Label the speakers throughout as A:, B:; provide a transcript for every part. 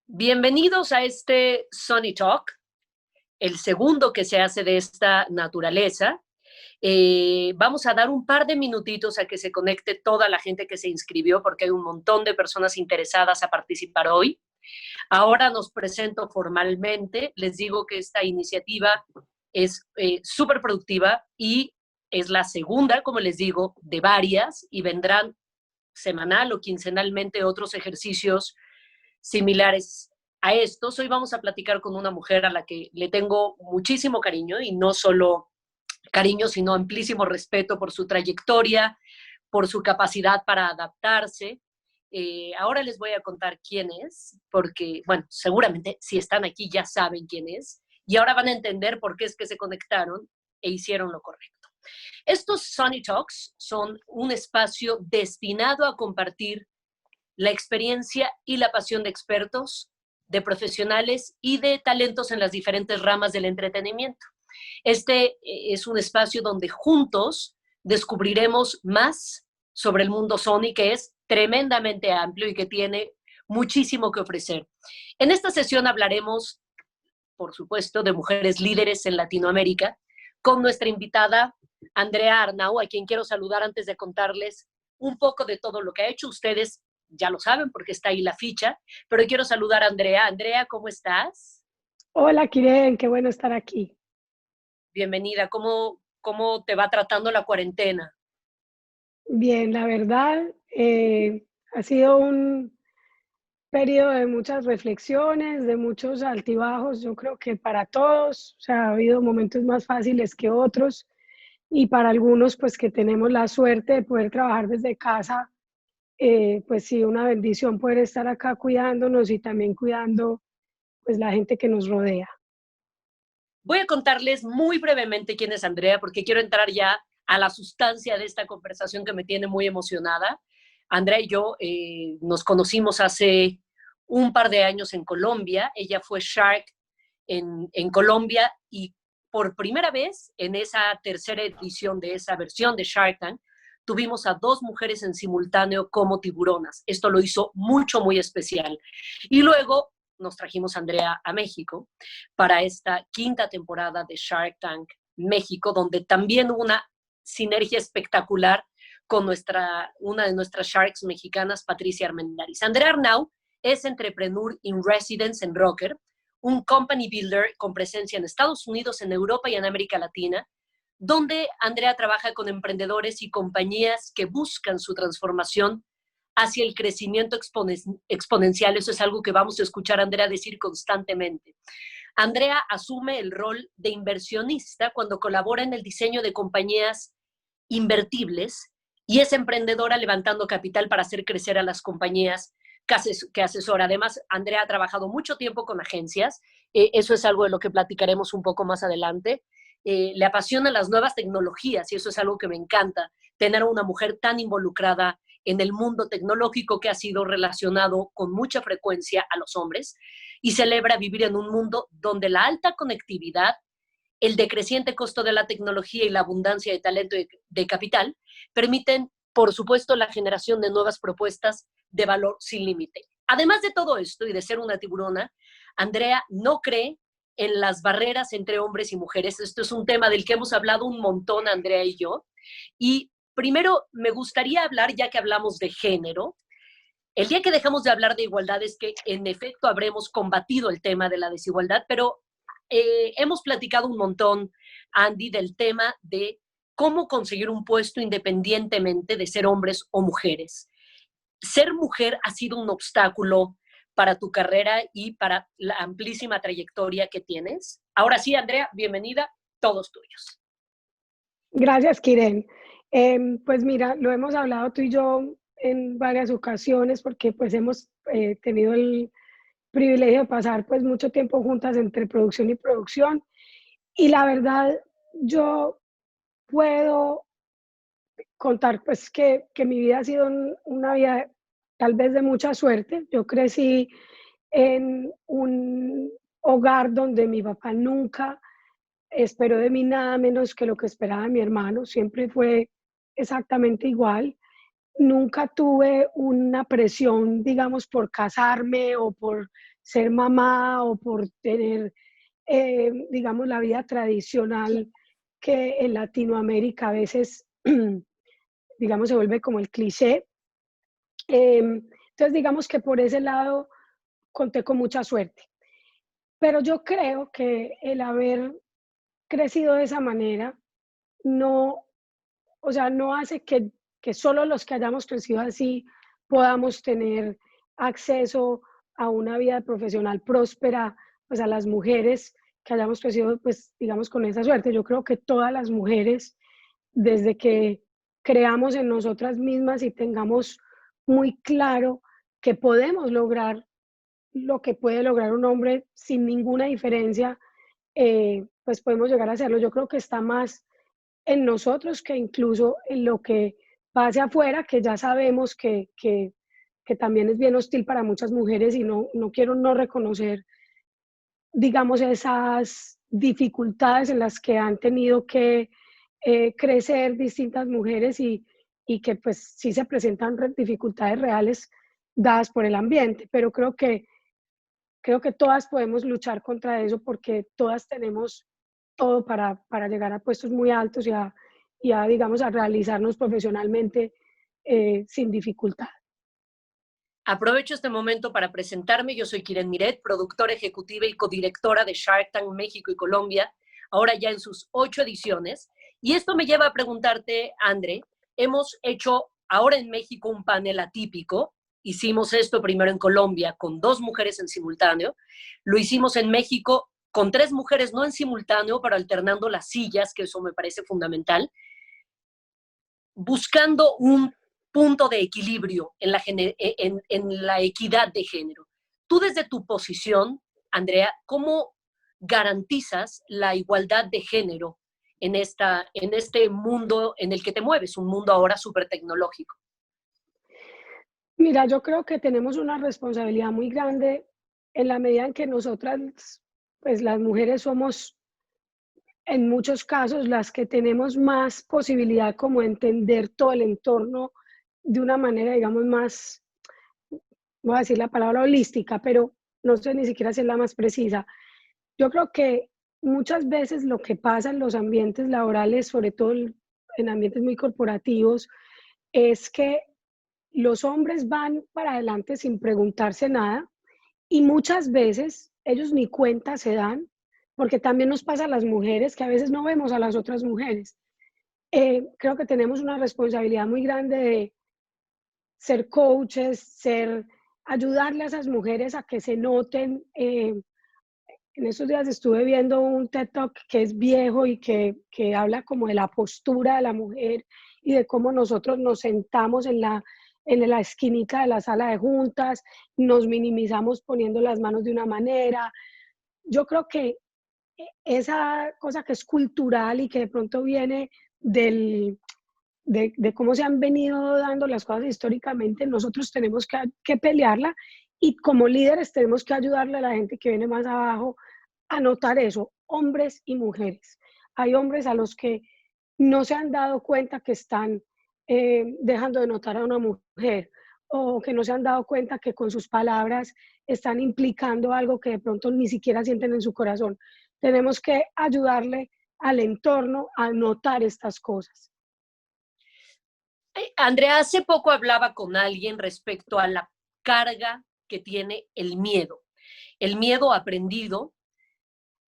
A: Bienvenidos a este Sunny Talk, el segundo que se hace de esta naturaleza. Vamos a dar un par de minutitos a que se conecte toda la gente que se inscribió, porque hay un montón de personas interesadas a participar hoy. Ahora nos presento formalmente. Les digo que esta iniciativa es súper productiva y es la segunda, como les digo, de varias, y vendrán semanal o quincenalmente otros ejercicios similares a estos. Hoy vamos a platicar con una mujer a la que le tengo muchísimo cariño, y no solo cariño, sino amplísimo respeto por su trayectoria, por su capacidad para adaptarse. Ahora les voy a contar quién es, porque, bueno, seguramente si están aquí ya saben quién es, y ahora van a entender por qué es que se conectaron e hicieron lo correcto. Estos Sunny Talks son un espacio destinado a compartir la experiencia y la pasión de expertos, de profesionales y de talentos en las diferentes ramas del entretenimiento. Este es un espacio donde juntos descubriremos más sobre el mundo Sony, que es tremendamente amplio y que tiene muchísimo que ofrecer. En esta sesión hablaremos, por supuesto, de mujeres líderes en Latinoamérica, con nuestra invitada Andrea Arnau, a quien quiero saludar antes de contarles un poco de todo lo que ha hecho. Ustedes ya lo saben porque está ahí la ficha, pero quiero saludar a Andrea. Andrea, ¿cómo estás?
B: Hola, Kiren, qué bueno estar aquí.
A: Bienvenida. ¿Cómo te va tratando la cuarentena?
B: Bien, la verdad, ha sido un periodo de muchas reflexiones, de muchos altibajos. Yo creo que para todos, o sea, ha habido momentos más fáciles que otros y para algunos, pues que tenemos la suerte de poder trabajar desde casa, pues sí, una bendición poder estar acá cuidándonos y también cuidando, pues la gente que nos rodea.
A: Voy a contarles muy brevemente quién es Andrea, porque quiero entrar ya a la sustancia de esta conversación que me tiene muy emocionada. Andrea y yo nos conocimos hace un par de años en Colombia. Ella fue Shark en Colombia, y por primera vez en esa tercera edición de esa versión de Shark Tank tuvimos a dos mujeres en simultáneo como tiburonas. Esto lo hizo muy especial. Y luego nos trajimos a Andrea a México para esta quinta temporada de Shark Tank México, donde también hubo una sinergia espectacular con una de nuestras Sharks mexicanas, Patricia Armendariz. Andrea Arnau es Entrepreneur in Residence en Rocker, un company builder con presencia en Estados Unidos, en Europa y en América Latina, donde Andrea trabaja con emprendedores y compañías que buscan su transformación hacia el crecimiento exponencial. Eso es algo que vamos a escuchar a Andrea decir constantemente. Andrea asume el rol de inversionista cuando colabora en el diseño de compañías invertibles y es emprendedora levantando capital para hacer crecer a las compañías que asesora. Además, Andrea ha trabajado mucho tiempo con agencias. Eso es algo de lo que platicaremos un poco más adelante. Le apasionan las nuevas tecnologías y eso es algo que me encanta, tener a una mujer tan involucrada en el mundo tecnológico, que ha sido relacionado con mucha frecuencia a los hombres, y celebra vivir en un mundo donde la alta conectividad, el decreciente costo de la tecnología y la abundancia de talento de capital permiten, por supuesto, la generación de nuevas propuestas de valor sin límite. Además de todo esto y de ser una tiburona, Andrea no cree en las barreras entre hombres y mujeres. Esto es un tema del que hemos hablado un montón, Andrea y yo. Y primero me gustaría hablar, ya que hablamos de género, el día que dejamos de hablar de igualdad es que en efecto habremos combatido el tema de la desigualdad, pero hemos platicado un montón, Andy, del tema de cómo conseguir un puesto independientemente de ser hombres o mujeres. ¿Ser mujer ha sido un obstáculo para tu carrera y para la amplísima trayectoria que tienes? Ahora sí, Andrea, bienvenida, todos tuyos.
B: Gracias, Kiren. Pues mira, lo hemos hablado tú y yo en varias ocasiones porque pues hemos tenido el privilegio de pasar pues mucho tiempo juntas entre producción y producción y la verdad yo puedo contar pues que mi vida ha sido una vida tal vez de mucha suerte. Yo crecí en un hogar donde mi papá nunca esperó de mí nada menos que lo que esperaba de mi hermano, siempre fue exactamente igual. Nunca tuve una presión, digamos, por casarme o por ser mamá o por tener, digamos, la vida tradicional que en Latinoamérica a veces, digamos, se vuelve como el cliché. Entonces, digamos que por ese lado conté con mucha suerte. Pero yo creo que el haber crecido de esa manera no, o sea, no hace que solo los que hayamos crecido así podamos tener acceso a una vida profesional próspera, pues a las mujeres que hayamos crecido, pues digamos, con esa suerte. Yo creo que todas las mujeres, desde que creamos en nosotras mismas y tengamos muy claro que podemos lograr lo que puede lograr un hombre sin ninguna diferencia, pues podemos llegar a hacerlo. Yo creo que está más en nosotros que incluso en lo que pase afuera, que ya sabemos que también es bien hostil para muchas mujeres y no quiero no reconocer, digamos, esas dificultades en las que han tenido que crecer distintas mujeres y que pues sí se presentan dificultades reales dadas por el ambiente, pero creo que todas podemos luchar contra eso porque todas tenemos todo para llegar a puestos muy altos y a, digamos, a realizarnos profesionalmente sin dificultad.
A: Aprovecho este momento para presentarme. Yo soy Kiren Miret, productora ejecutiva y codirectora de Shark Tank México y Colombia, ahora ya en sus 8 ediciones. Y esto me lleva a preguntarte, André, hemos hecho ahora en México un panel atípico. Hicimos esto primero en Colombia con 2 mujeres en simultáneo. Lo hicimos en México con 3 mujeres, no en simultáneo, pero alternando las sillas, que eso me parece fundamental, buscando un punto de equilibrio en la equidad de género. Tú desde tu posición, Andrea, ¿cómo garantizas la igualdad de género en este mundo en el que te mueves, un mundo ahora súper tecnológico?
B: Mira, yo creo que tenemos una responsabilidad muy grande en la medida en que nosotras, pues las mujeres somos en muchos casos las que tenemos más posibilidad como de entender todo el entorno de una manera, digamos, más, voy a decir la palabra holística, pero no sé ni siquiera si es la más precisa. Yo creo que muchas veces lo que pasa en los ambientes laborales, sobre todo en ambientes muy corporativos, es que los hombres van para adelante sin preguntarse nada y muchas veces ellos ni cuenta se dan, porque también nos pasa a las mujeres que a veces no vemos a las otras mujeres. Creo que tenemos una responsabilidad muy grande de ser coaches, ayudarle a esas mujeres a que se noten. En estos días estuve viendo un TED Talk que es viejo y que habla como de la postura de la mujer y de cómo nosotros nos sentamos en la esquinita de la sala de juntas, nos minimizamos poniendo las manos de una manera. Yo creo que esa cosa que es cultural y que de pronto viene de cómo se han venido dando las cosas históricamente, nosotros tenemos que pelearla y como líderes tenemos que ayudarle a la gente que viene más abajo a notar eso, hombres y mujeres. Hay hombres a los que no se han dado cuenta que están dejando de notar a una mujer o que no se han dado cuenta que con sus palabras están implicando algo que de pronto ni siquiera sienten en su corazón. Tenemos que ayudarle al entorno a notar estas cosas.
A: Andrea, hace poco hablaba con alguien respecto a la carga que tiene el miedo aprendido,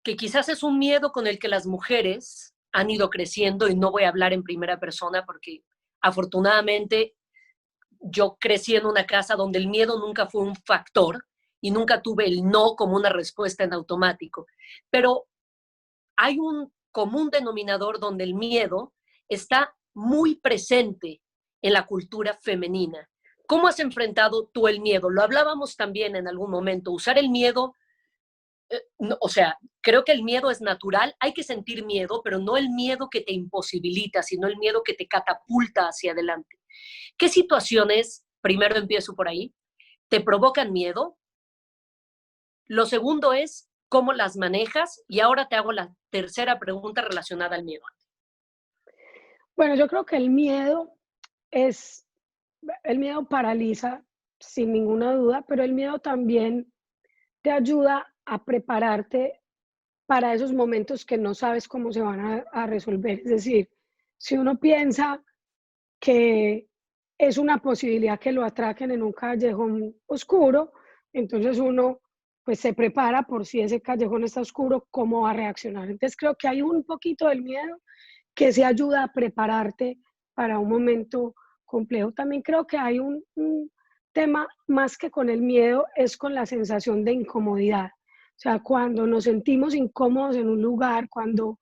A: que quizás es un miedo con el que las mujeres han ido creciendo, y no voy a hablar en primera persona porque afortunadamente yo crecí en una casa donde el miedo nunca fue un factor y nunca tuve el no como una respuesta en automático. Pero hay un común denominador donde el miedo está muy presente en la cultura femenina. ¿Cómo has enfrentado tú el miedo? Lo hablábamos también en algún momento, usar el miedo, no, o sea, creo que el miedo es natural, hay que sentir miedo, pero no el miedo que te imposibilita, sino el miedo que te catapulta hacia adelante. ¿Qué situaciones, primero empiezo por ahí, te provocan miedo? Lo segundo es cómo las manejas y ahora te hago la tercera pregunta relacionada al miedo.
B: Bueno, yo creo que es, el miedo paraliza sin ninguna duda, pero el miedo también te ayuda a prepararte para esos momentos que no sabes cómo se van a resolver. Es decir, si uno piensa que es una posibilidad que lo atraquen en un callejón oscuro, entonces uno pues se prepara por si ese callejón está oscuro, cómo va a reaccionar. Entonces creo que hay un poquito del miedo que se ayuda a prepararte para un momento complejo. También creo que hay un tema más que con el miedo, es con la sensación de incomodidad. O sea, cuando nos sentimos incómodos en un lugar, cuando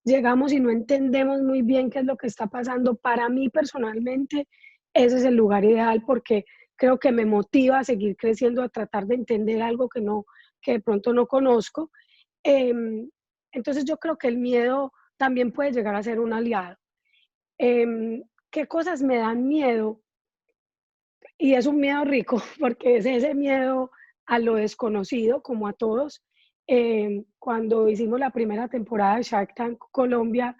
B: llegamos y no entendemos muy bien qué es lo que está pasando, para mí personalmente ese es el lugar ideal porque creo que me motiva a seguir creciendo, a tratar de entender algo que de pronto no conozco. Em, entonces yo creo que el miedo también puede llegar a ser un aliado. ¿Qué cosas me dan miedo? Y es un miedo rico, porque es ese miedo a lo desconocido, como a todos. Cuando hicimos la primera temporada de Shark Tank Colombia,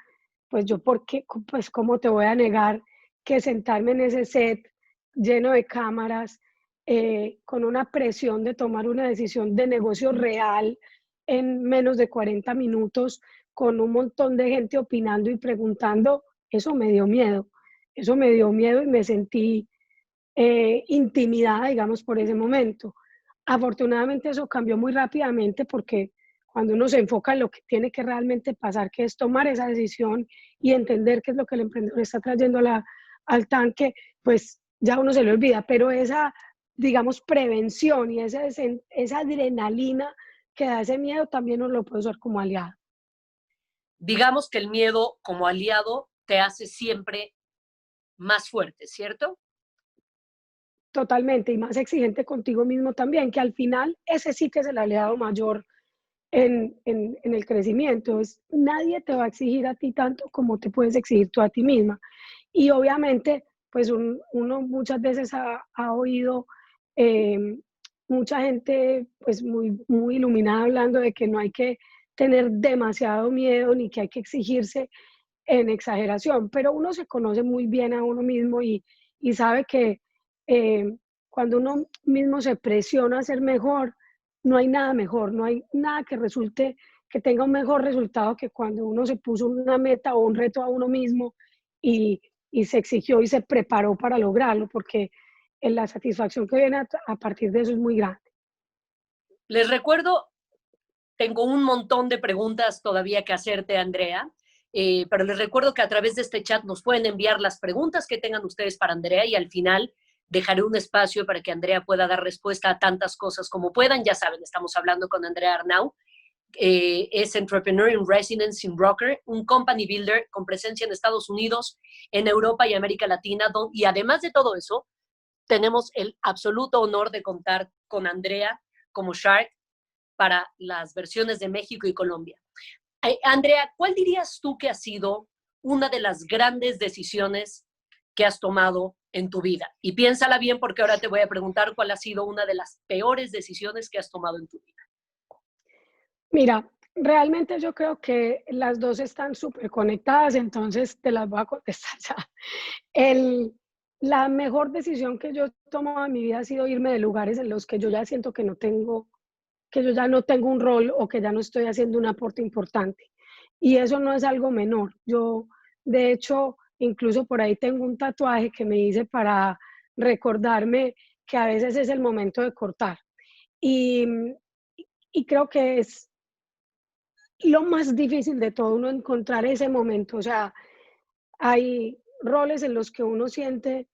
B: pues yo, ¿por qué? Pues, ¿cómo te voy a negar que sentarme en ese set lleno de cámaras, con una presión de tomar una decisión de negocio real en menos de 40 minutos, con un montón de gente opinando y preguntando? Eso me dio miedo. Eso me dio miedo y me sentí intimidada, digamos, por ese momento. Afortunadamente eso cambió muy rápidamente porque cuando uno se enfoca en lo que tiene que realmente pasar, que es tomar esa decisión y entender qué es lo que el emprendedor está trayendo al tanque, pues ya uno se le olvida, pero esa, digamos, prevención y esa adrenalina que da ese miedo también uno lo puede usar como aliado.
A: Digamos que el miedo como aliado te hace siempre más fuerte, ¿cierto?
B: Totalmente, y más exigente contigo mismo también, que al final ese sí que es el aliado mayor en el crecimiento. Nadie te va a exigir a ti tanto como te puedes exigir tú a ti misma. Y obviamente, pues uno muchas veces ha oído eh, mucha gente pues muy iluminada hablando de que no hay que tener demasiado miedo ni que hay que exigirse en exageración, pero uno se conoce muy bien a uno mismo y sabe que cuando uno mismo se presiona a ser mejor, no hay nada mejor, no hay nada que resulte, que tenga un mejor resultado que cuando uno se puso una meta o un reto a uno mismo y, y se exigió y se preparó para lograrlo, porque la satisfacción que viene a partir de eso es muy grande.
A: Les recuerdo, tengo un montón de preguntas todavía que hacerte, Andrea, pero les recuerdo que a través de este chat nos pueden enviar las preguntas que tengan ustedes para Andrea y al final dejaré un espacio para que Andrea pueda dar respuesta a tantas cosas como puedan. Ya saben, estamos hablando con Andrea Arnau. Es Entrepreneur in Residence in Broker, un company builder con presencia en Estados Unidos, en Europa y América Latina. Y además de todo eso, tenemos el absoluto honor de contar con Andrea como Shark para las versiones de México y Colombia. Andrea, ¿cuál dirías tú que ha sido una de las grandes decisiones que has tomado en tu vida? Y piénsala bien porque ahora te voy a preguntar cuál ha sido una de las peores decisiones que has tomado en tu vida.
B: Mira, realmente yo creo que las dos están súper conectadas, entonces te las voy a contestar ya. El, la mejor decisión que yo he tomado en mi vida ha sido irme de lugares en los que yo ya siento que no tengo, que yo ya no tengo un rol o que ya no estoy haciendo un aporte importante. Y eso no es algo menor. Yo, de hecho, incluso por ahí tengo un tatuaje que me hice para recordarme que a veces es el momento de cortar. Y, y creo que es lo más difícil de todo, uno encontrar ese momento. O sea, hay roles en los que uno siente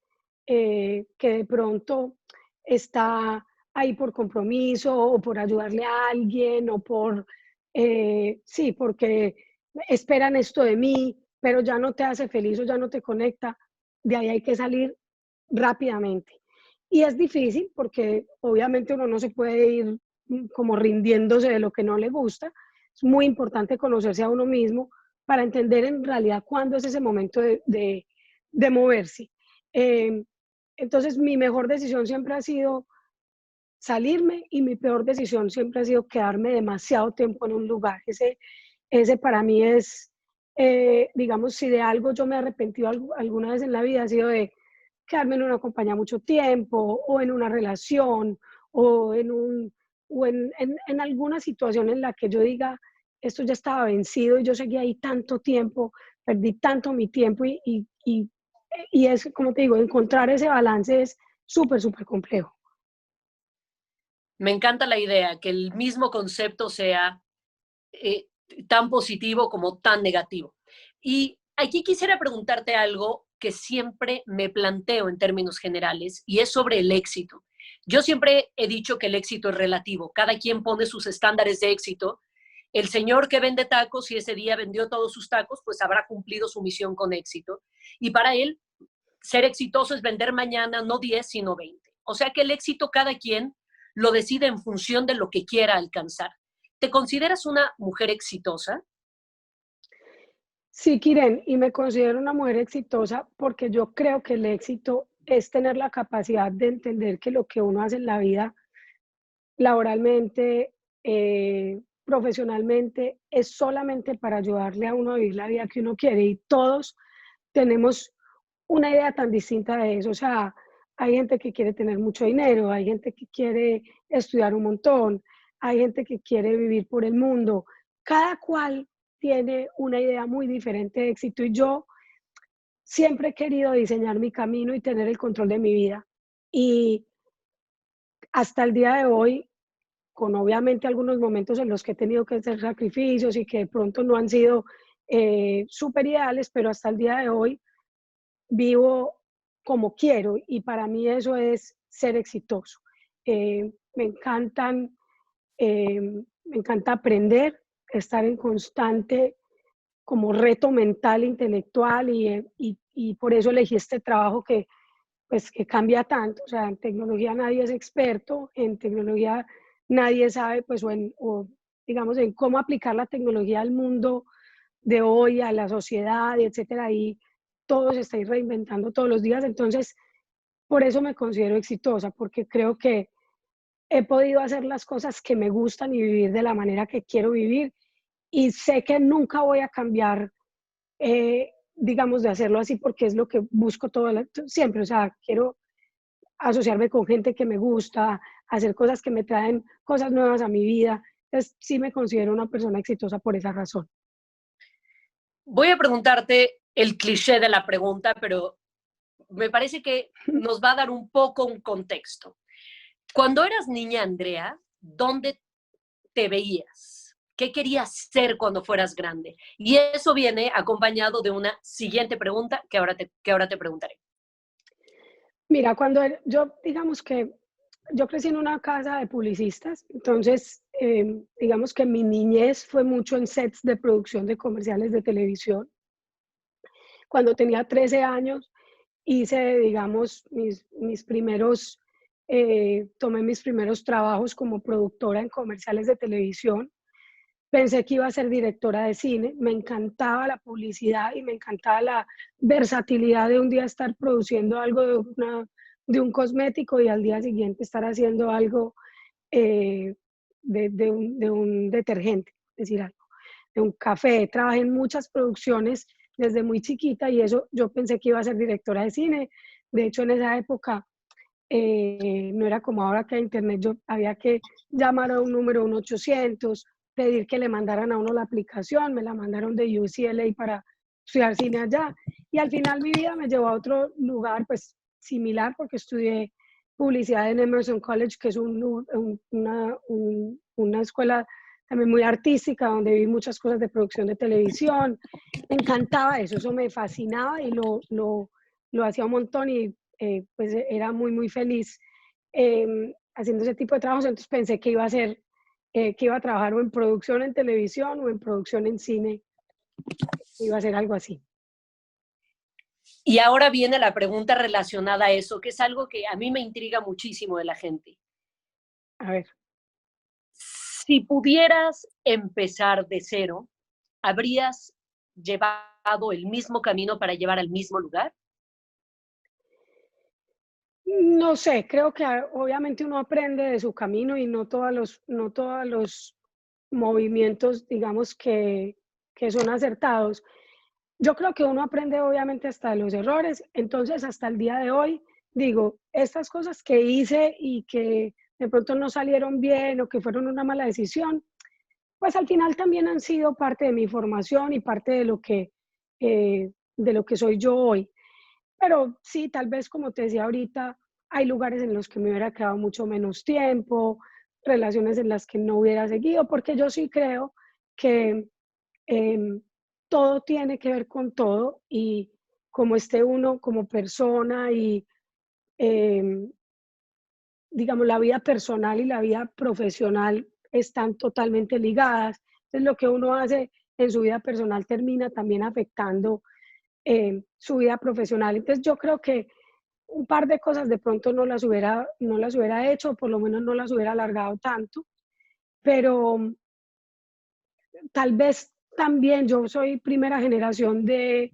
B: que de pronto está ahí por compromiso o por ayudarle a alguien o por, sí, porque esperan esto de mí, pero ya no te hace feliz o ya no te conecta. De ahí hay que salir rápidamente. Y es difícil porque obviamente uno no se puede ir como rindiéndose de lo que no le gusta. Es muy importante conocerse a uno mismo para entender en realidad cuándo es ese momento de moverse. Eh, entonces, mi mejor decisión siempre ha sido salirme y mi peor decisión siempre ha sido quedarme demasiado tiempo en un lugar. Ese para mí es, digamos, si de algo yo me he arrepentido alguna vez en la vida, ha sido de quedarme en una compañía mucho tiempo o en una relación o en un en alguna situación en la que yo diga, esto ya estaba vencido y yo seguí ahí tanto tiempo, perdí tanto mi tiempo y es, como te digo, encontrar ese balance es súper, súper complejo.
A: Me encanta la idea que el mismo concepto sea eh, tan positivo como tan negativo. Y aquí quisiera preguntarte algo que siempre me planteo en términos generales y es sobre el éxito. Yo siempre he dicho que el éxito es relativo, cada quien pone sus estándares de éxito. El señor que vende tacos y ese día vendió todos sus tacos, pues habrá cumplido su misión con éxito. Y para él, ser exitoso es vender mañana no 10, sino 20. O sea que el éxito cada quien lo decide en función de lo que quiera alcanzar. ¿Te consideras una mujer exitosa?
B: Sí, Kiren, y me considero una mujer exitosa porque yo creo que el éxito es tener la capacidad de entender que lo que uno hace en la vida, laboralmente, profesionalmente, es solamente para ayudarle a uno a vivir la vida que uno quiere. Y todos tenemos una idea tan distinta de eso. O sea, hay gente que quiere tener mucho dinero, hay gente que quiere estudiar un montón, hay gente que quiere vivir por el mundo. Cada cual tiene una idea muy diferente de éxito y yo siempre he querido diseñar mi camino y tener el control de mi vida. Y hasta el día de hoy, con obviamente algunos momentos en los que he tenido que hacer sacrificios y que de pronto no han sido súper ideales, pero hasta el día de hoy vivo como quiero y para mí eso es ser exitoso. Me encantan, me encanta aprender, estar en constante como reto mental, intelectual y por eso elegí este trabajo que pues que cambia tanto. O sea, en tecnología nadie es experto, en tecnología nadie sabe pues o digamos en cómo aplicar la tecnología al mundo de hoy, a la sociedad, etcétera, y todo se está reinventando todos los días. Entonces, por eso me considero exitosa, porque creo que he podido hacer las cosas que me gustan y vivir de la manera que quiero vivir. Y sé que nunca voy a cambiar, digamos, de hacerlo así, porque es lo que busco siempre. O sea, quiero asociarme con gente que me gusta, hacer cosas que me traen cosas nuevas a mi vida. Entonces, sí me considero una persona exitosa por esa razón.
A: Voy a preguntarte el cliché de la pregunta, pero me parece que nos va a dar un poco un contexto. Cuando eras niña, Andrea, ¿dónde te veías? ¿Qué querías ser cuando fueras grande? Y eso viene acompañado de una siguiente pregunta que ahora te preguntaré.
B: Mira, yo, digamos que yo crecí en una casa de publicistas, entonces, digamos que mi niñez fue mucho en sets de producción de comerciales de televisión. Cuando tenía 13 años, hice, digamos, tomé mis primeros trabajos como productora en comerciales de televisión. Pensé que iba a ser directora de cine, me encantaba la publicidad y me encantaba la versatilidad de un día estar produciendo algo de un cosmético y al día siguiente estar haciendo algo eh, de un detergente, es decir, algo, de un café. Trabajé en muchas producciones desde muy chiquita y eso yo pensé que iba a ser directora de cine. De hecho, en esa época no era como ahora que a internet había que llamar a un número 1-800, pedir que le mandaran a uno la aplicación, me la mandaron de UCLA para estudiar cine allá y al final mi vida me llevó a otro lugar pues similar porque estudié publicidad en Emerson College, que es una escuela también muy artística, donde vi muchas cosas de producción de televisión. Me encantaba eso me fascinaba y lo hacía un montón y pues era muy, muy feliz haciendo ese tipo de trabajos. Entonces pensé que que iba a trabajar o en producción en televisión o en producción en cine, iba a ser algo así.
A: Y ahora viene la pregunta relacionada a eso, que es algo que a mí me intriga muchísimo de la gente.
B: A ver.
A: Si pudieras empezar de cero, ¿habrías llevado el mismo camino para llevar al mismo lugar?
B: No sé, creo que obviamente uno aprende de su camino y no todos los movimientos, digamos, que son acertados. Yo creo que uno aprende obviamente hasta de los errores, entonces hasta el día de hoy digo, estas cosas que hice y que de pronto no salieron bien o que fueron una mala decisión, pues al final también han sido parte de mi formación y parte de lo que soy yo hoy. Pero sí, tal vez como te decía ahorita, hay lugares en los que me hubiera quedado mucho menos tiempo, relaciones en las que no hubiera seguido, porque yo sí creo que em, todo tiene que ver con todo y como esté uno como persona y em, digamos la vida personal y la vida profesional están totalmente ligadas. Entonces lo que uno hace en su vida personal termina también afectando su vida profesional. Entonces yo creo que un par de cosas de pronto no las hubiera hecho, por lo menos no las hubiera alargado tanto, pero tal vez también yo soy primera generación eh,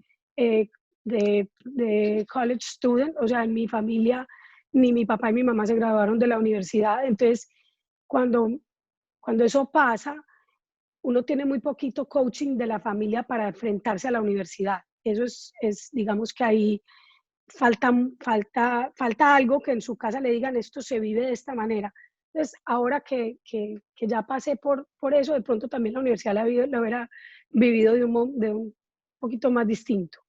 B: de college student, o sea, en mi familia ni mi papá y mi mamá se graduaron de la universidad, entonces cuando, cuando eso pasa, uno tiene muy poquito coaching de la familia para enfrentarse a la universidad. Eso digamos que ahí falta algo que en su casa le digan esto se vive de esta manera. Entonces, ahora que ya pasé por eso, de pronto también la universidad la hubiera vivido de un poquito más distinto.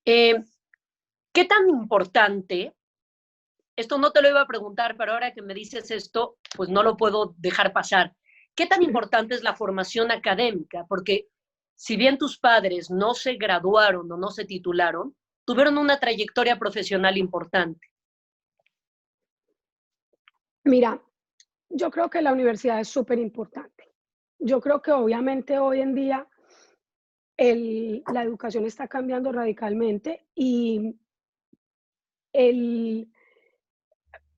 A: Eh, ¿Qué tan importante? Esto no te lo iba a preguntar, pero ahora que me dices esto, pues no lo puedo dejar pasar. ¿Qué tan importante es la formación académica? Porque si bien tus padres no se graduaron o no se titularon, tuvieron una trayectoria profesional importante.
B: Mira, yo creo que la universidad es súper importante. Yo creo que obviamente hoy en día la educación está cambiando radicalmente y el,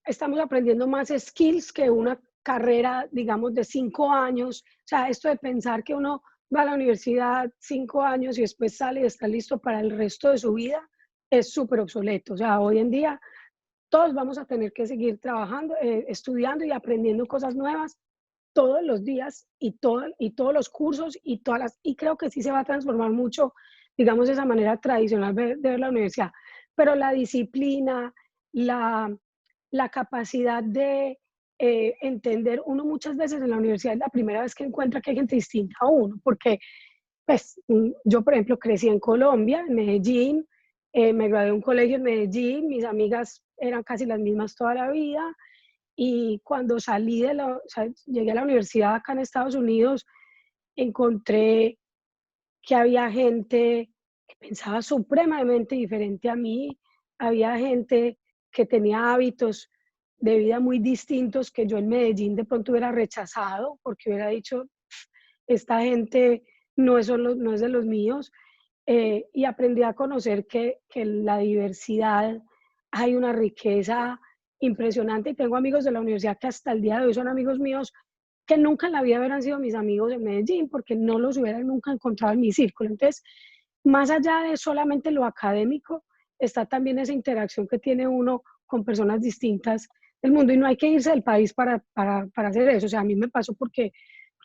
B: estamos aprendiendo más skills que una carrera, digamos, de 5 años. O sea, esto de pensar que uno va a la universidad 5 años y después sale y está listo para el resto de su vida es súper obsoleto. O sea, hoy en día todos vamos a tener que seguir trabajando, estudiando y aprendiendo cosas nuevas todos los días y todos los cursos y creo que sí se va a transformar mucho, digamos, esa manera tradicional de ver la universidad. Pero la disciplina, la, la capacidad de entender, uno muchas veces en la universidad es la primera vez que encuentra que hay gente distinta a uno, porque pues yo, por ejemplo, crecí en Colombia, en Medellín, me gradué de un colegio en Medellín, mis amigas eran casi las mismas toda la vida, y cuando o sea, llegué a la universidad acá en Estados Unidos, encontré que había gente que pensaba supremamente diferente a mí, había gente que tenía hábitos de vida muy distintos que yo en Medellín de pronto hubiera rechazado porque hubiera dicho, esta gente no es de los míos, y aprendí a conocer que la diversidad hay una riqueza impresionante y tengo amigos de la universidad que hasta el día de hoy son amigos míos que nunca en la vida hubieran sido mis amigos en Medellín porque no los hubiera nunca encontrado en mi círculo. Entonces, más allá de solamente lo académico, está también esa interacción que tiene uno con personas distintas del mundo y no hay que irse del país para hacer eso. O sea, a mí me pasó porque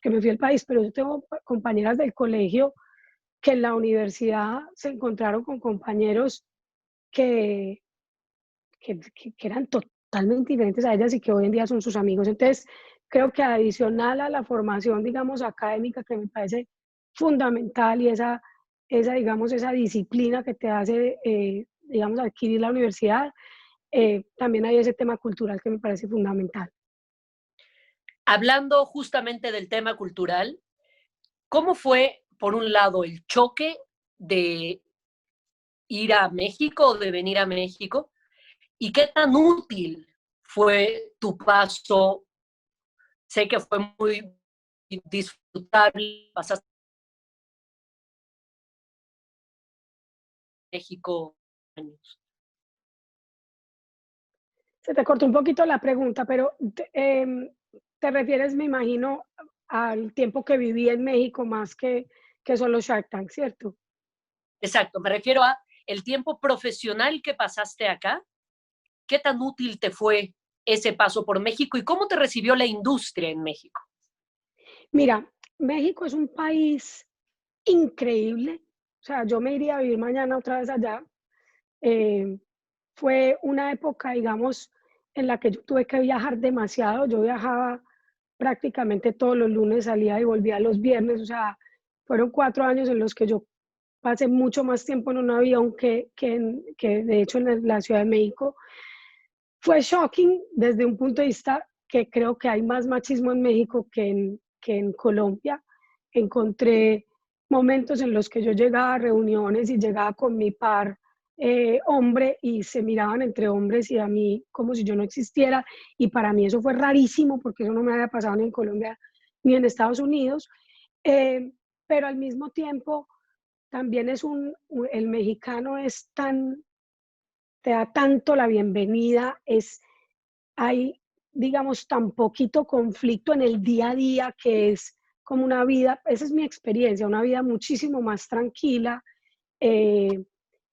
B: me fui al país, pero yo tengo compañeras del colegio que en la universidad se encontraron con compañeros que, que eran totalmente diferentes a ellas y que hoy en día son sus amigos. Entonces, creo que adicional a la formación, digamos, académica, que me parece fundamental y digamos, esa disciplina que te hace, digamos, adquirir la universidad, también hay ese tema cultural que me parece fundamental.
A: Hablando justamente del tema cultural, ¿cómo fue, por un lado, el choque de ir a México o de venir a México? ¿Y qué tan útil fue tu paso? Sé que fue muy disfrutable, pasaste en México años.
B: Se te cortó un poquito la pregunta, pero te refieres, me imagino, al tiempo que viví en México más que solo Shark Tank, ¿cierto?
A: Exacto, me refiero a el tiempo profesional que pasaste acá. ¿Qué tan útil te fue ese paso por México y cómo te recibió la industria en México?
B: Mira, México es un país increíble. O sea, yo me iría a vivir mañana otra vez allá. Eh, Fue una época, digamos, en la que yo tuve que viajar demasiado. Yo viajaba prácticamente todos los lunes, salía y volvía los viernes. O sea, fueron 4 años en los que yo pasé mucho más tiempo en un avión que de hecho en la Ciudad de México. Fue shocking desde un punto de vista que creo que hay más machismo en México que en Colombia. Encontré momentos en los que yo llegaba a reuniones y llegaba con mi par hombre y se miraban entre hombres y a mí como si yo no existiera, y para mí eso fue rarísimo porque eso no me había pasado ni en Colombia ni en Estados Unidos. Eh, pero al mismo tiempo también el mexicano es tan, te da tanto la bienvenida, hay, digamos, tan poquito conflicto en el día a día, que es como una vida, esa es mi experiencia, una vida muchísimo más tranquila. eh,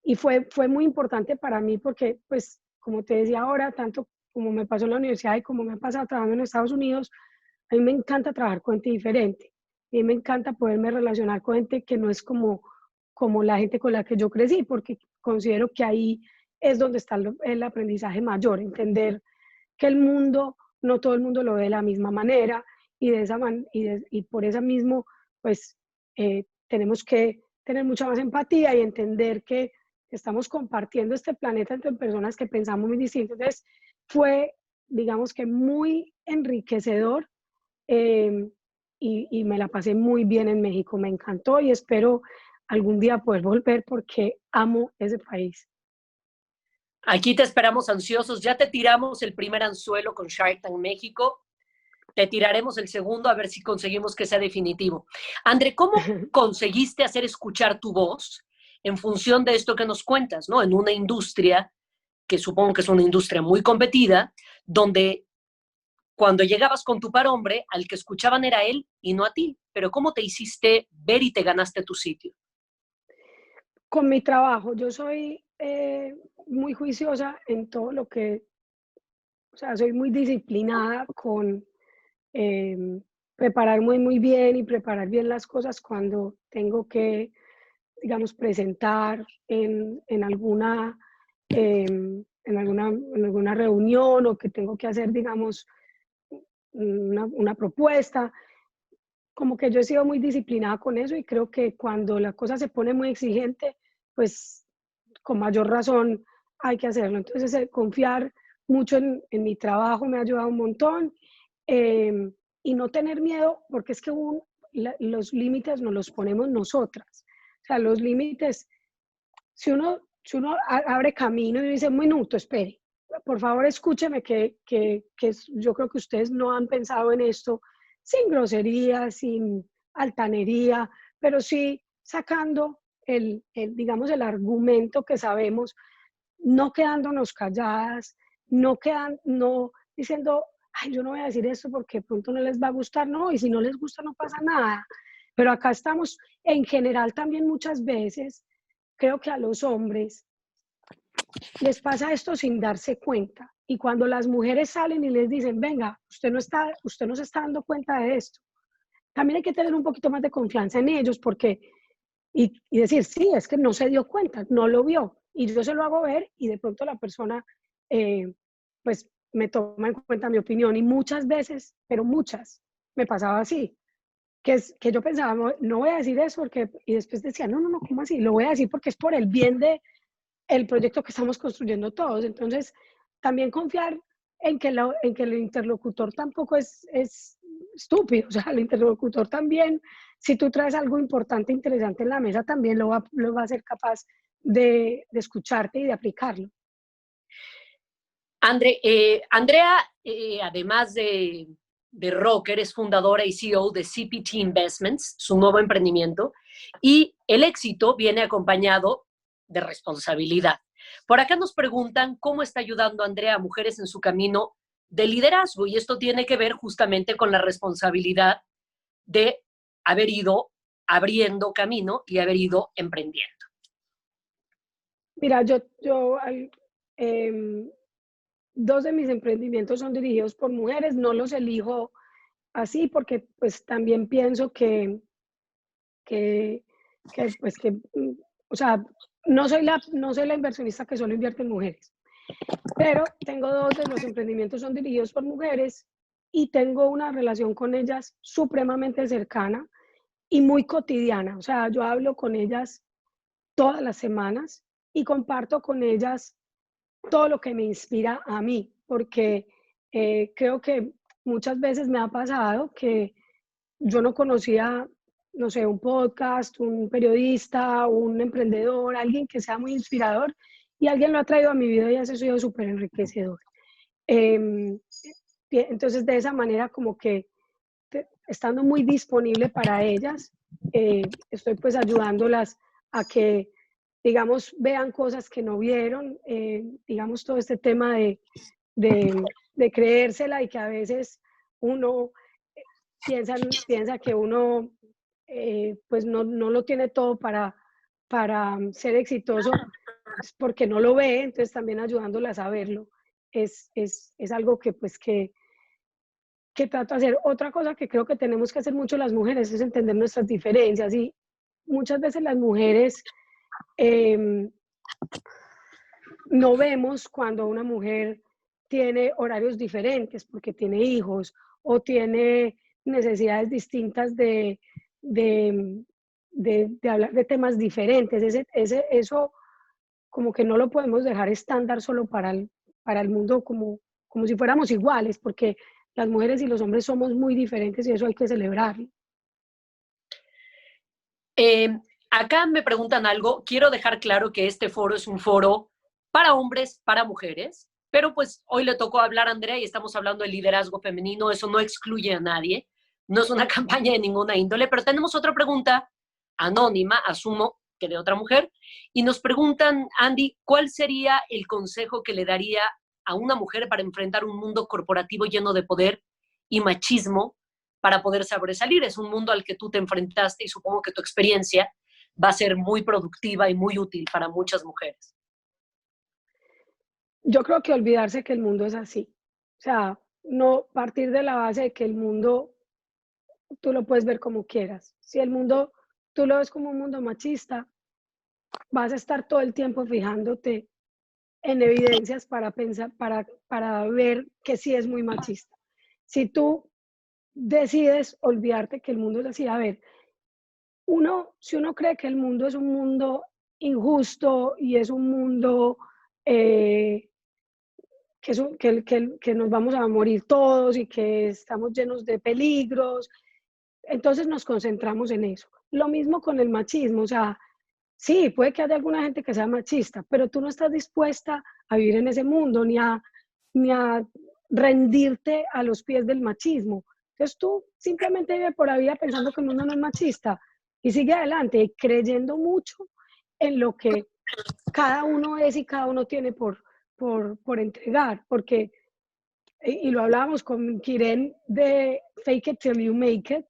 B: y fue muy importante para mí porque, pues, como te decía ahora, tanto como me pasó en la universidad y como me ha pasado trabajando en Estados Unidos, a mí me encanta trabajar con gente diferente. A mí me encanta poderme relacionar con gente que no es como la gente con la que yo crecí, porque considero que ahí es donde está el aprendizaje mayor, entender que el mundo, no todo el mundo lo ve de la misma manera, y por eso mismo, pues tenemos que tener mucha más empatía y entender que estamos compartiendo este planeta entre personas que pensamos muy distinto. Entonces, fue, digamos que muy enriquecedor, eh, y me la pasé muy bien en México, me encantó y espero algún día poder volver porque amo ese país.
A: Aquí te esperamos ansiosos. Ya te tiramos el primer anzuelo con Shark Tank México. Te tiraremos el segundo a ver si conseguimos que sea definitivo. André, ¿cómo conseguiste hacer escuchar tu voz en función de esto que nos cuentas, ¿no? En una industria que supongo que es una industria muy competida, donde cuando llegabas con tu par hombre, al que escuchaban era él y no a ti. Pero ¿cómo te hiciste ver y te ganaste tu sitio?
B: Con mi trabajo, yo soy muy juiciosa en todo lo que, o sea, soy muy disciplinada con eh, preparar muy bien y preparar bien las cosas cuando tengo que, digamos, presentar en alguna reunión, o que tengo que hacer, digamos, una propuesta. Como que yo he sido muy disciplinada con eso y creo que cuando la cosa se pone muy exigente, pues con mayor razón hay que hacerlo. Entonces, confiar mucho en mi trabajo me ha ayudado un montón, eh, y no tener miedo, porque es que los límites nos los ponemos nosotras. O sea, los límites, si uno abre camino y dice, un minuto, espere, por favor escúcheme yo creo que ustedes no han pensado en esto, sin grosería, sin altanería, pero sí sacando digamos, el argumento que sabemos, no quedándonos calladas, no diciendo, ay, yo no voy a decir esto porque de pronto no les va a gustar, no, y si no les gusta no pasa nada. Pero acá estamos, en general también muchas veces, creo que a los hombres les pasa esto sin darse cuenta. Y cuando las mujeres salen y les dicen, venga, usted no se está dando cuenta de esto, también hay que tener un poquito más de confianza en ellos, porque, y decir, sí, es que no se dio cuenta, no lo vio, y yo se lo hago ver, y de pronto la persona, pues, me toma en cuenta mi opinión, y muchas veces, pero muchas, me pasaba así, que yo pensaba, no, no voy a decir eso, porque, y después decía, no, no, no, ¿cómo así? Lo voy a decir porque es por el bien de el proyecto que estamos construyendo todos. Entonces, también confiar en que el interlocutor tampoco es estúpido. O sea, el interlocutor también, si tú traes algo importante, interesante en la mesa, también lo va a ser capaz de escucharte y de aplicarlo.
A: Andrea, además de Rocker, es fundadora y CEO de CPT Investments, su nuevo emprendimiento, y el éxito viene acompañado de responsabilidad. Por acá nos preguntan cómo está ayudando Andrea a mujeres en su camino de liderazgo, y esto tiene que ver justamente con la responsabilidad de haber ido abriendo camino y haber ido emprendiendo.
B: Mira, em, dos de mis emprendimientos son dirigidos por mujeres, no los elijo así porque pues también pienso que, pues que, o sea, no soy la inversionista que solo invierte en mujeres. Pero tengo 2 de los emprendimientos son dirigidos por mujeres y tengo una relación con ellas supremamente cercana y muy cotidiana. O sea, yo hablo con ellas todas las semanas y comparto con ellas todo lo que me inspira a mí, porque creo que muchas veces me ha pasado que yo no conocía, no sé, un podcast, un periodista, un emprendedor, alguien que sea muy inspirador y alguien lo ha traído a mi vida y eso ha sido súper enriquecedor. Em, entonces, de esa manera, como que estando muy disponible para ellas, estoy pues ayudándolas a que, digamos, vean cosas que no vieron, digamos, todo este tema de creérsela y que a veces uno piensa que uno pues no lo tiene todo para ser exitoso pues, porque no lo ve, entonces también ayudándolas a verlo es algo que pues que trato de hacer. Otra cosa que creo que tenemos que hacer mucho las mujeres es entender nuestras diferencias y muchas veces las mujeres eh, no vemos cuando una mujer tiene horarios diferentes porque tiene hijos o tiene necesidades distintas de hablar de temas diferentes. Eso como que no lo podemos dejar estándar solo para el mundo como si fuéramos iguales, porque las mujeres y los hombres somos muy diferentes y eso hay que celebrarlo.
A: Eh, Acá me preguntan algo. Quiero dejar claro que este foro es un foro para hombres, para mujeres, pero pues hoy le tocó hablar a Andrea y estamos hablando de liderazgo femenino. Eso no excluye a nadie. No es una campaña de ninguna índole, pero tenemos otra pregunta anónima, asumo que de otra mujer, y nos preguntan, Andy, ¿cuál sería el consejo que le daría a una mujer para enfrentar un mundo corporativo lleno de poder y machismo para poder sobresalir? Es un mundo al que tú te enfrentaste y supongo que tu experiencia va a ser muy productiva y muy útil para muchas mujeres.
B: Yo creo que olvidarse que el mundo es así. O sea, no partir de la base de que el mundo tú lo puedes ver como quieras. Si el mundo tú lo ves como un mundo machista, vas a estar todo el tiempo fijándote en evidencias para pensar, para ver que sí es muy machista. Si tú decides olvidarte que el mundo es así, a ver, si uno cree que el mundo es un mundo injusto y es un mundo eh, que nos vamos a morir todos y que estamos llenos de peligros, entonces nos concentramos en eso. Lo mismo con el machismo, o sea, sí, puede que haya alguna gente que sea machista, pero tú no estás dispuesta a vivir en ese mundo ni a rendirte a los pies del machismo. Entonces tú simplemente vive por la vida pensando que el mundo no es machista y sigue adelante creyendo mucho en lo que cada uno es y cada uno tiene por entregar, porque, y lo hablábamos con Kiren de Fake It Till You Make It,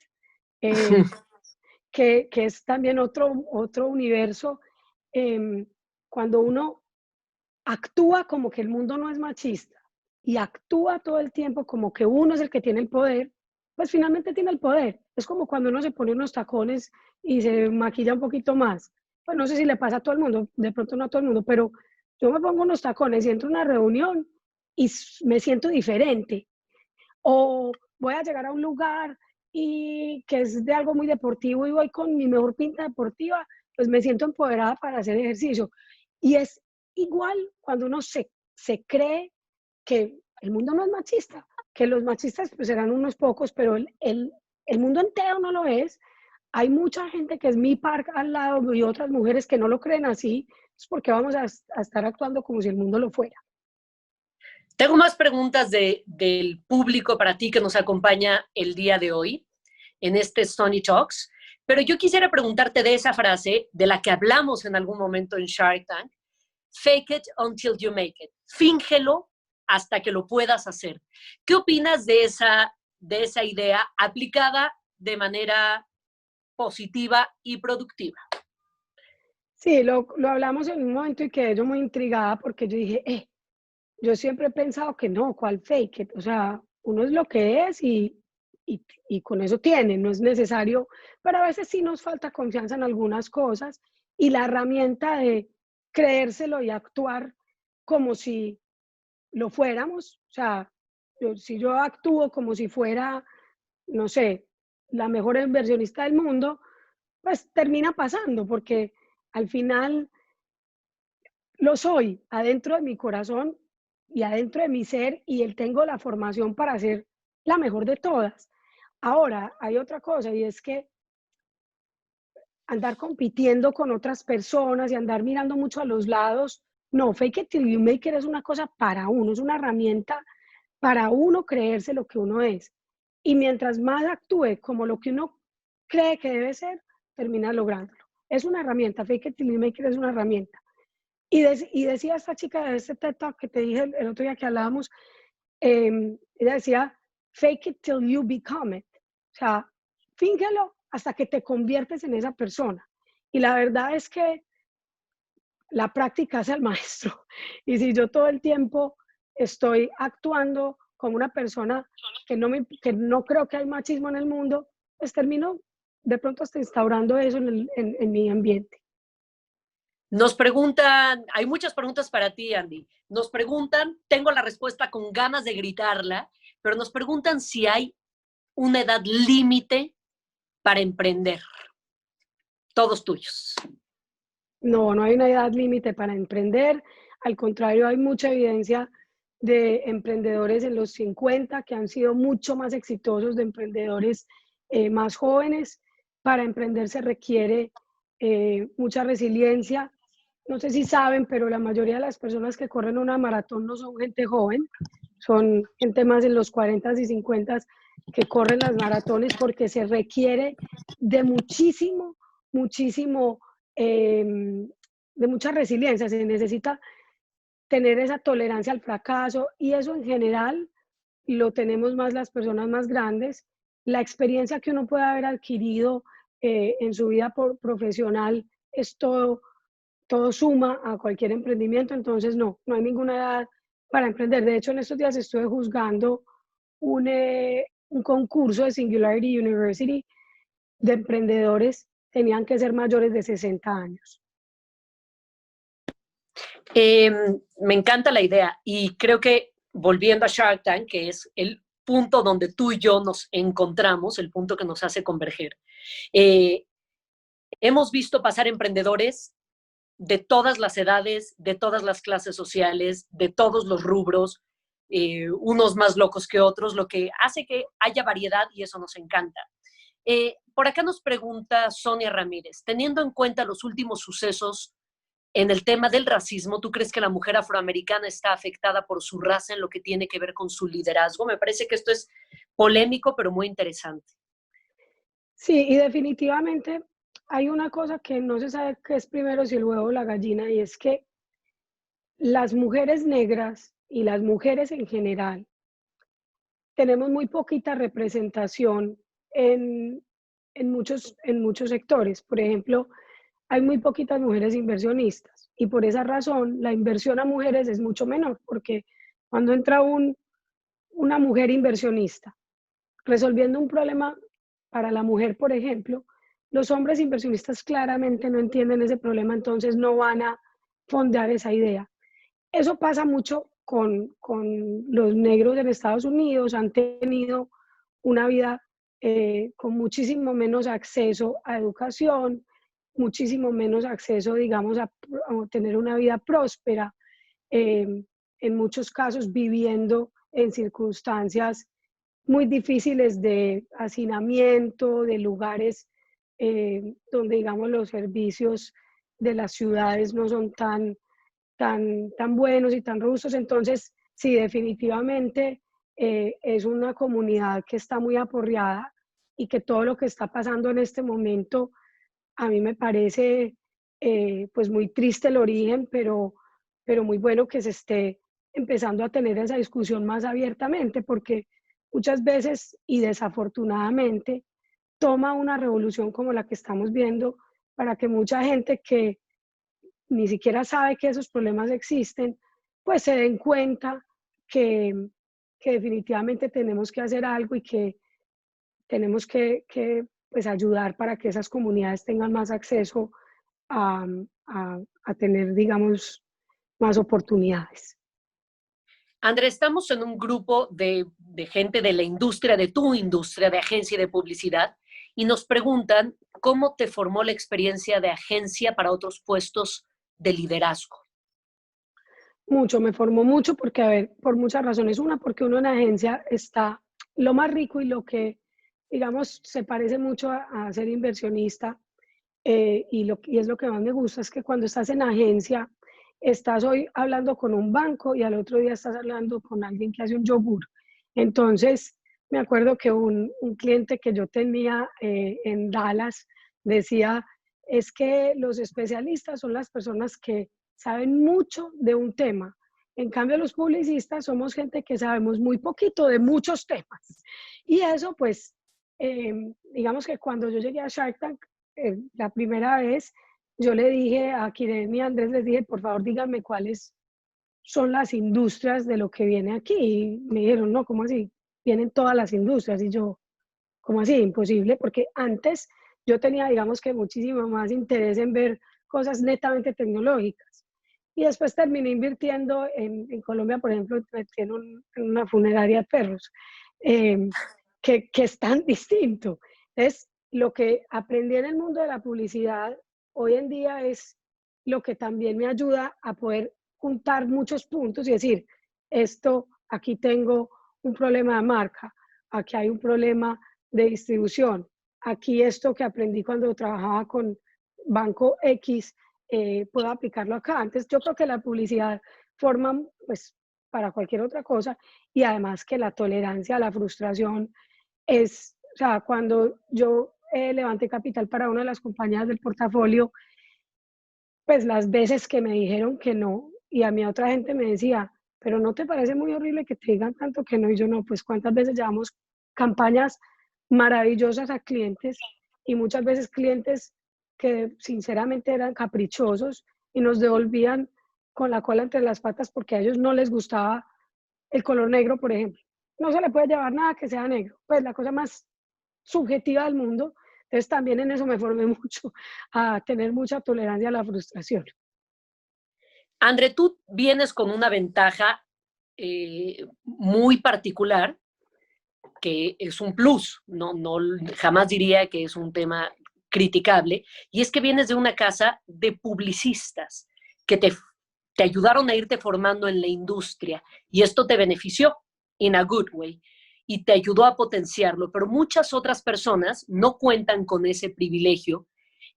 B: eh, que es también otro universo, eh, cuando uno actúa como que el mundo no es machista y actúa todo el tiempo como que uno es el que tiene el poder, pues finalmente tiene el poder. Es como cuando uno se pone unos tacones y se maquilla un poquito más. Pues no sé si le pasa a todo el mundo, de pronto no a todo el mundo, pero yo me pongo unos tacones y entro a una reunión y me siento diferente. O voy a llegar a un lugar y que es de algo muy deportivo y voy con mi mejor pinta deportiva, pues me siento empoderada para hacer ejercicio. Y es igual cuando uno se cree que el mundo no es machista, que los machistas pues serán unos pocos, pero el mundo entero no lo es. Hay mucha gente que es mi par al lado y otras mujeres que no lo creen así, es porque vamos a estar actuando como si el mundo lo fuera.
A: Tengo más preguntas del público para ti que nos acompaña el día de hoy en este Sony Talks, pero yo quisiera preguntarte de esa frase de la que hablamos en algún momento en Shark Tank, fake it until you make it, fíngelo hasta que lo puedas hacer. ¿Qué opinas de esa idea aplicada de manera positiva y productiva?
B: Sí, lo hablamos en un momento y quedé yo muy intrigada porque yo dije, yo siempre he pensado que no, ¿cuál fake it? O sea, uno es lo que es y con eso tiene, no es necesario, pero a veces sí nos falta confianza en algunas cosas y la herramienta de creérselo y actuar como si lo fuéramos, o sea, si yo actúo como si fuera, no sé, la mejor inversionista del mundo, pues termina pasando, porque al final lo soy, adentro de mi corazón y adentro de mi ser, y él tengo la formación para ser la mejor de todas. Ahora, hay otra cosa, y es que andar compitiendo con otras personas y andar mirando mucho a los lados, no, fake it till you make it es una cosa para uno, es una herramienta para uno creerse lo que uno es. Y mientras más actúe como lo que uno cree que debe ser, termina lográndolo. Es una herramienta, fake it till you make it es una herramienta. Y decía esta chica de este TED Talk que te dije el otro día que hablábamos, ella decía, fake it till you become it. O sea, fíngelo hasta que te conviertes en esa persona. Y la verdad es que la práctica hace al maestro. Y si yo todo el tiempo estoy actuando como una persona que no creo que hay machismo en el mundo, pues termino de pronto hasta instaurando eso en mi ambiente.
A: Nos preguntan, hay muchas preguntas para ti, Andy. Nos preguntan, tengo la respuesta con ganas de gritarla, pero nos preguntan si hay una edad límite para emprender. Todos tuyos.
B: No, no hay una edad límite para emprender. Al contrario, hay mucha evidencia de emprendedores en los 50 que han sido mucho más exitosos, de emprendedores más jóvenes. Para emprender se requiere mucha resiliencia. No sé si saben, pero la mayoría de las personas que corren una maratón no son gente joven, son gente más en los 40 y 50 que corren las maratones porque se requiere de muchísimo, muchísimo, de mucha resiliencia. Se necesita tener esa tolerancia al fracaso y eso en general lo tenemos más las personas más grandes. La experiencia que uno puede haber adquirido en su vida profesional es todo suma a cualquier emprendimiento, entonces no hay ninguna edad para emprender. De hecho, en estos días estuve juzgando un concurso de Singularity University de emprendedores, tenían que ser mayores de 60 años.
A: Me encanta la idea y creo que volviendo a Shark Tank, que es el punto donde tú y yo nos encontramos, el punto que nos hace converger. Hemos visto pasar emprendedores de todas las edades, de todas las clases sociales, de todos los rubros, unos más locos que otros, lo que hace que haya variedad y eso nos encanta. Por acá nos pregunta Sonia Ramírez, teniendo en cuenta los últimos sucesos en el tema del racismo, ¿tú crees que la mujer afroamericana está afectada por su raza en lo que tiene que ver con su liderazgo? Me parece que esto es polémico, pero muy interesante.
B: Sí, y definitivamente hay una cosa que no se sabe qué es primero, si el huevo o la gallina, y es que las mujeres negras y las mujeres en general tenemos muy poquita representación en, en muchos sectores. Por ejemplo, hay muy poquitas mujeres inversionistas y por esa razón la inversión a mujeres es mucho menor, porque cuando entra una mujer inversionista resolviendo un problema para la mujer, por ejemplo, los hombres inversionistas claramente no entienden ese problema, entonces no van a fondear esa idea. Eso pasa mucho con los negros en Estados Unidos, han tenido una vida con muchísimo menos acceso a educación, muchísimo menos acceso, digamos, a tener una vida próspera, en muchos casos viviendo en circunstancias muy difíciles de hacinamiento, de lugares donde, digamos, los servicios de las ciudades no son tan buenos y tan robustos. Entonces, sí, definitivamente es una comunidad que está muy aporreada y que todo lo que está pasando en este momento, a mí me parece pues muy triste el origen, pero muy bueno que se esté empezando a tener esa discusión más abiertamente, porque muchas veces y desafortunadamente toma una revolución como la que estamos viendo para que mucha gente que ni siquiera sabe que esos problemas existen, pues se den cuenta que, que definitivamente tenemos que hacer algo y que tenemos que pues ayudar para que esas comunidades tengan más acceso a tener, digamos, más oportunidades.
A: Andrés, estamos en un grupo de gente de la industria, de tu industria, de agencia de publicidad, y nos preguntan cómo te formó la experiencia de agencia para otros puestos de liderazgo.
B: Mucho, me formó mucho porque, a ver, por muchas razones. Una, porque uno en agencia está lo más rico y lo que, digamos, se parece mucho a ser inversionista, y es lo que más me gusta, es que cuando estás en agencia, estás hoy hablando con un banco y al otro día estás hablando con alguien que hace un yogur. Entonces, me acuerdo que un cliente que yo tenía en Dallas decía, es que los especialistas son las personas que saben mucho de un tema. En cambio, los publicistas somos gente que sabemos muy poquito de muchos temas. Y eso, pues, digamos que cuando yo llegué a Shark Tank, la primera vez, yo le dije a Kiren y a Andrés, les dije, por favor, díganme cuáles son las industrias de lo que viene aquí. Y me dijeron, no, ¿cómo así? Vienen todas las industrias. Y yo, ¿cómo así? Imposible, porque antes yo tenía, digamos que muchísimo más interés en ver cosas netamente tecnológicas. Y después terminé invirtiendo en Colombia, por ejemplo, en una funeraria de perros, eh, que es tan distinto. Entonces, lo que aprendí en el mundo de la publicidad hoy en día es lo que también me ayuda a poder juntar muchos puntos y decir, esto, aquí tengo un problema de marca, aquí hay un problema de distribución, aquí esto que aprendí cuando trabajaba con Banco X, puedo aplicarlo acá. Entonces, yo creo que la publicidad forma, pues, para cualquier otra cosa, y además que la tolerancia a la frustración es, o sea, cuando yo levanté capital para una de las compañías del portafolio, pues las veces que me dijeron que no, y a mí otra gente me decía, pero ¿no te parece muy horrible que te digan tanto que no? Y yo no, pues cuántas veces llevamos campañas maravillosas a clientes y muchas veces clientes que sinceramente eran caprichosos y nos devolvían con la cola entre las patas porque a ellos no les gustaba el color negro, por ejemplo. No se le puede llevar nada que sea negro, pues la cosa más subjetiva del mundo. Entonces también en eso me formé mucho, a tener mucha tolerancia a la frustración.
A: André, tú vienes con una ventaja muy particular, que es un plus, no, jamás diría que es un tema criticable, y es que vienes de una casa de publicistas que te ayudaron a irte formando en la industria, y esto te benefició in a good way, y te ayudó a potenciarlo, pero muchas otras personas no cuentan con ese privilegio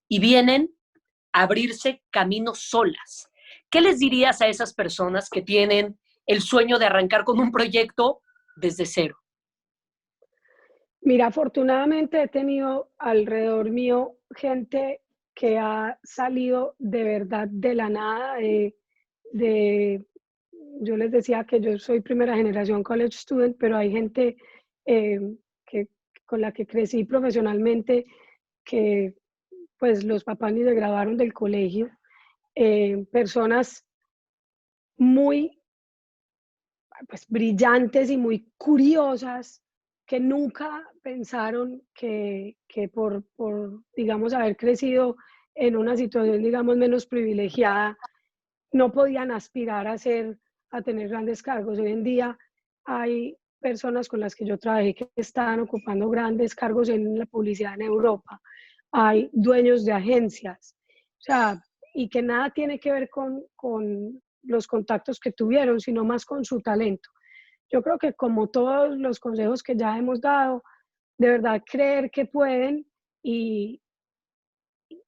A: y vienen a abrirse caminos solas. ¿Qué les dirías a esas personas que tienen el sueño de arrancar con un proyecto desde cero?
B: Mira, afortunadamente he tenido alrededor mío gente que ha salido de verdad de la nada, de yo les decía que yo soy primera generación college student, pero hay gente eh, que, con la que crecí profesionalmente, que pues los papás ni se graduaron del colegio, personas muy pues, brillantes y muy curiosas que nunca pensaron que digamos, haber crecido en una situación, digamos, menos privilegiada, no podían aspirar a tener grandes cargos. Hoy en día hay personas con las que yo trabajé que están ocupando grandes cargos en la publicidad en Europa. Hay dueños de agencias, o sea, y que nada tiene que ver con los contactos que tuvieron, sino más con su talento. Yo creo que como todos los consejos que ya hemos dado, de verdad creer que pueden y,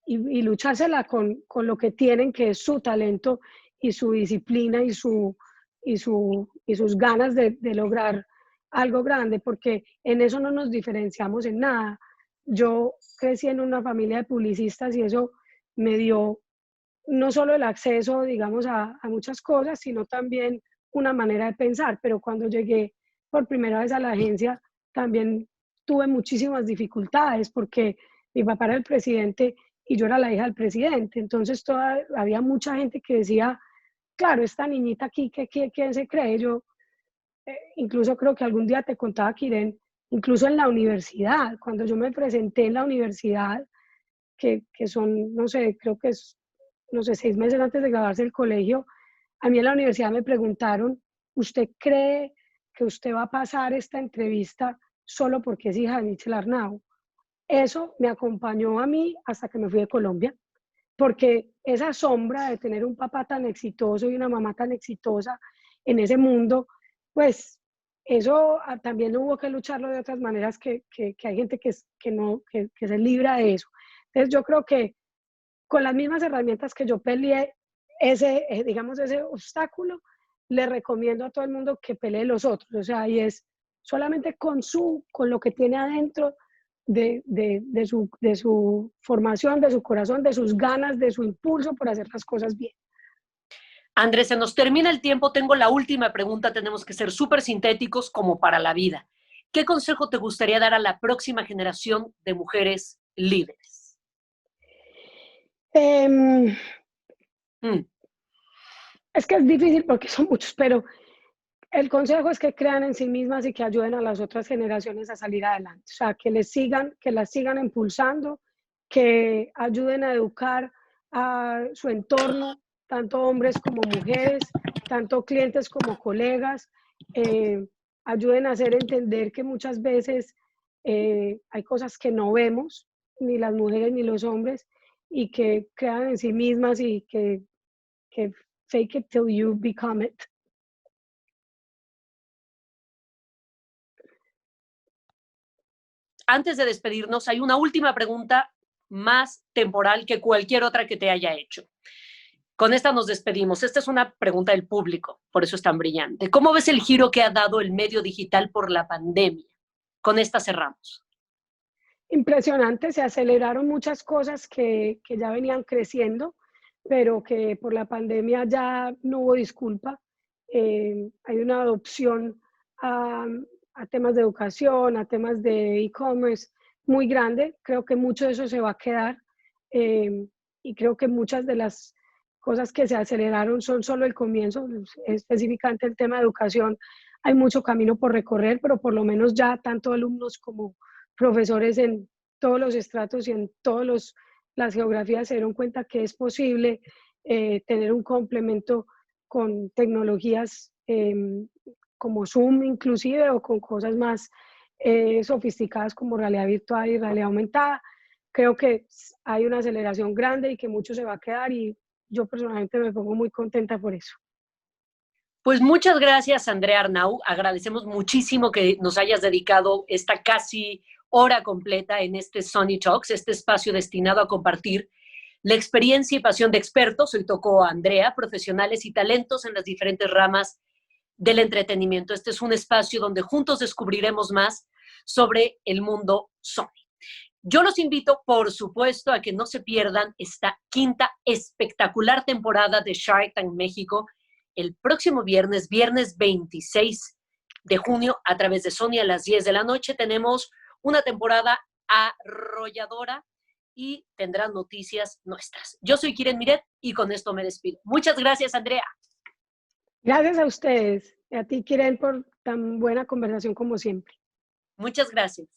B: y luchársela con lo que tienen, que es su talento y su disciplina y sus ganas de lograr algo grande, porque en eso no nos diferenciamos en nada. Yo crecí en una familia de publicistas y eso me dio no solo el acceso, digamos, a muchas cosas, sino también una manera de pensar. Pero cuando llegué por primera vez a la agencia, también tuve muchísimas dificultades porque mi papá era el presidente y yo era la hija del presidente. Entonces había mucha gente que decía, claro, esta niñita aquí, ¿quién se cree? Yo incluso creo que algún día te contaba, Kiren, incluso en la universidad, cuando yo me presenté en la universidad, que son, no sé, creo que es, no sé, 6 meses antes de graduarse del colegio, a mí en la universidad me preguntaron, ¿usted cree que usted va a pasar esta entrevista solo porque es hija de Michel Arnau? Eso me acompañó a mí hasta que me fui de Colombia, porque esa sombra de tener un papá tan exitoso y una mamá tan exitosa en ese mundo, pues eso también hubo que lucharlo de otras maneras que hay gente que se libra de eso. Entonces yo creo que con las mismas herramientas que yo peleé digamos, ese obstáculo, le recomiendo a todo el mundo que pelee los otros. O sea, y es solamente con lo que tiene adentro de su formación, de su corazón, de sus ganas, de su impulso por hacer las cosas bien.
A: Andrés, se nos termina el tiempo. Tengo la última pregunta. Tenemos que ser súper sintéticos como para la vida. ¿Qué consejo te gustaría dar a la próxima generación de mujeres líderes?
B: Es que es difícil porque son muchos, pero el consejo es que crean en sí mismas y que ayuden a las otras generaciones a salir adelante. O sea, que las sigan impulsando, que ayuden a educar a su entorno, tanto hombres como mujeres, tanto clientes como colegas, ayuden a hacer entender que muchas veces hay cosas que no vemos, ni las mujeres ni los hombres, y que crean en sí mismas y que fake it till you become it.
A: Antes de despedirnos, hay una última pregunta más temporal que cualquier otra que te haya hecho. Con esta nos despedimos. Esta es una pregunta del público, por eso es tan brillante. ¿Cómo ves el giro que ha dado el medio digital por la pandemia? Con esta cerramos.
B: Impresionante, se aceleraron muchas cosas que ya venían creciendo, pero que por la pandemia ya no hubo disculpa. Hay una adopción a temas de educación, a temas de e-commerce muy grande. Creo que mucho de eso se va a quedar y creo que muchas de las cosas que se aceleraron son solo el comienzo, específicamente el tema de educación. Hay mucho camino por recorrer, pero por lo menos ya tanto alumnos como profesores en todos los estratos y en todas las geografías se dieron cuenta que es posible tener un complemento con tecnologías como Zoom inclusive o con cosas más sofisticadas como realidad virtual y realidad aumentada. Creo que hay una aceleración grande y que mucho se va a quedar y yo personalmente me pongo muy contenta por eso.
A: Pues muchas gracias, Andrea Arnau. Agradecemos muchísimo que nos hayas dedicado esta casi hora completa en este Sunny Talks, este espacio destinado a compartir la experiencia y pasión de expertos. Hoy tocó a Andrea, profesionales y talentos en las diferentes ramas del entretenimiento. Este es un espacio donde juntos descubriremos más sobre el mundo Sony. Yo los invito, por supuesto, a que no se pierdan esta quinta espectacular temporada de Shark Tank México el próximo viernes 26 de junio, a través de Sony a las 10 de la noche. Tenemos una temporada arrolladora y tendrán noticias nuestras. Yo soy Kiren Miret y con esto me despido. Muchas gracias, Andrea.
B: Gracias a ustedes y a ti, Kiren, por tan buena conversación como siempre.
A: Muchas gracias.